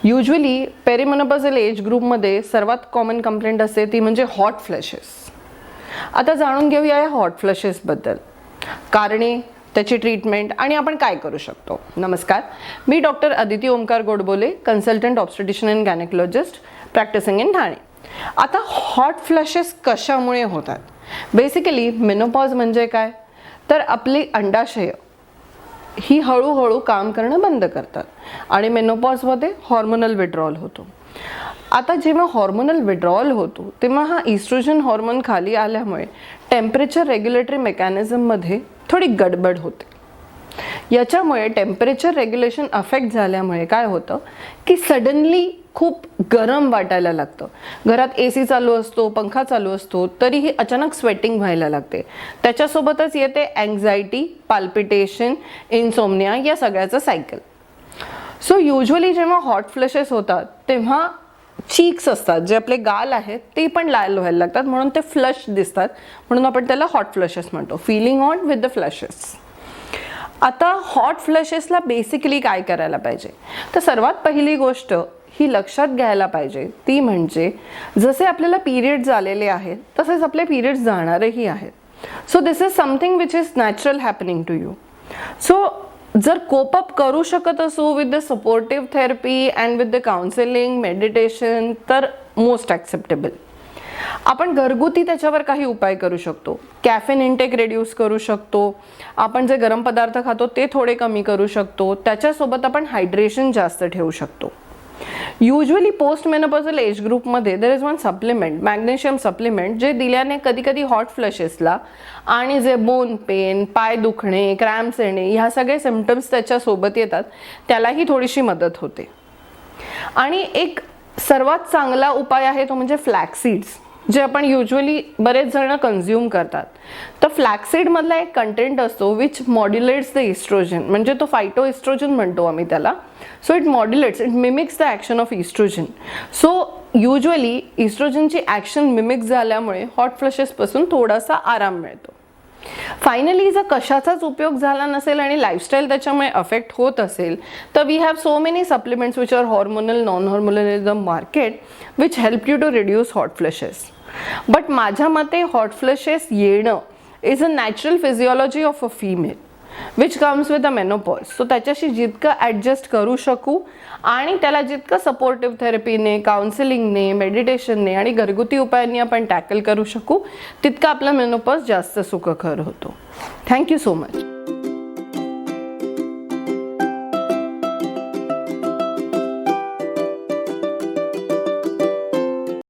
Usually पेरिमेनोपॉझल age ग्रुपमध्ये सर्वात common complaint असते ती म्हणजे हॉट फ्लॅशेस. आता जाणून घेऊया या हॉट फ्लॅशेसबद्दल, कारणे, त्याची ट्रीटमेंट आणि आपण काय करू शकतो. नमस्कार, मी doctor Aditi Omkar Godbole, consultant obstetrician and gynaecologist, practising in Thane. आता हॉट फ्लॅशेस कशामुळे होतात? बेसिकली मेनोपॉज म्हणजे काय, तर आपली अंडाशय ही हळूहळू काम करणं बंद करतात आणि मेनोपॉजमध्ये हॉर्मोनल विड्रॉल होतो. आता जेव्हा हॉर्मोनल विड्रॉल होतो तेव्हा हा इस्ट्रोजन हॉर्मोन खाली आल्यामुळे टेम्परेचर रेग्युलेटरी मेकॅनिझममध्ये थोडी गडबड होते. याच्यामुळे टेम्परेचर रेग्युलेशन अफेक्ट झाल्यामुळे काय होतं की सडनली खूप गरम वाटायला लागतं. घरात AC चालू असतो, पंखा चालू असतो, तरीही अचानक स्वेटिंग व्हायला लागते. त्याच्यासोबतच येते अँक्झायटी, पाल्पिटेशन, इन्सोमनिया या सगळ्याचं सायकल. सो युजली जेव्हा हॉट फ्लॅशेस होतात तेव्हा चीक्स असतात, जे आपले गाल आहेत ते पण लाल व्हायला लागतात, म्हणून ते फ्लश दिसतात, म्हणून आपण त्याला हॉट फ्लॅशेस म्हणतो. Feeling hot with the flashes. आता हॉट फ्लॅशेसला बेसिकली काय करायला पाहिजे, तर सर्वात पहिली गोष्ट ही लक्षात घ्यायला पाहिजे ती म्हणजे जसे आपल्याला पिरियड्स आलेले आहेत तसेच आपले पिरियड्स जाणारही आहेत. So this is something which is natural happening to you. So जर कोप अप करू शकत असू with the supportive therapy and with the counselling, meditation, तर मोस्ट ॲक्सेप्टेबल. आपण घरगुती त्याच्यावर काही उपाय करू शकतो. कॅफेन इंटेक रिड्यूस करू शकतो. आपण जे गरम पदार्थ खातो ते थोडे कमी करू शकतो. त्याच्यासोबत आपण हायड्रेशन जास्त ठेवू शकतो. युजली पोस्ट मेनोपॉझल एज ग्रुपमध्ये there is one supplement, magnesium supplement, जे दिल्याने कधी कधी हॉट फ्लॅशेसला आणि जे बोन पेन, पाय दुखणे, क्रॅम्प्स येणे ह्या सगळे सिम्पटम्स त्याच्यासोबत येतात, त्यालाही थोडीशी मदत होते. आणि एक सर्वात चांगला उपाय आहे तो म्हणजे फ्लॅक्सीड्स, जे आपण युजली बरेच जण कन्झ्युम करतात. तर फ्लॅक्सीडमधला एक कंटेंट असतो विच मॉड्युलेट्स द इस्ट्रोजन, म्हणजे तो फायटो इस्ट्रोजन म्हणतो आम्ही त्याला. So it modulates, it mimics the action of oestrogen. So usually इस्ट्रोजनची ॲक्शन मिमिक्स झाल्यामुळे हॉट फ्लॅशेसपासून थोडासा आराम मिळतो. फायनली जर कशाचाच उपयोग झाला नसेल आणि लाईफस्टाईल त्याच्यामुळे अफेक्ट होत असेल तर we have so many supplements which are hormonal, non hormonal in the market which help you to reduce hot flashes. But माझ्या मते हॉट फ्लॅशेस येणं is a natural physiology of a female which comes with a menopause. So त्याच्याशी जितकं adjust करू शकू आणि त्याला जितकं सपोर्टिव्ह थेरपीने, काउन्सिलिंगने, मेडिटेशनने आणि घरगुती उपायांनी आपण टॅकल करू शकू तितकं आपला मेनोपॉज जास्त सुखकर होतो. Thank you so much.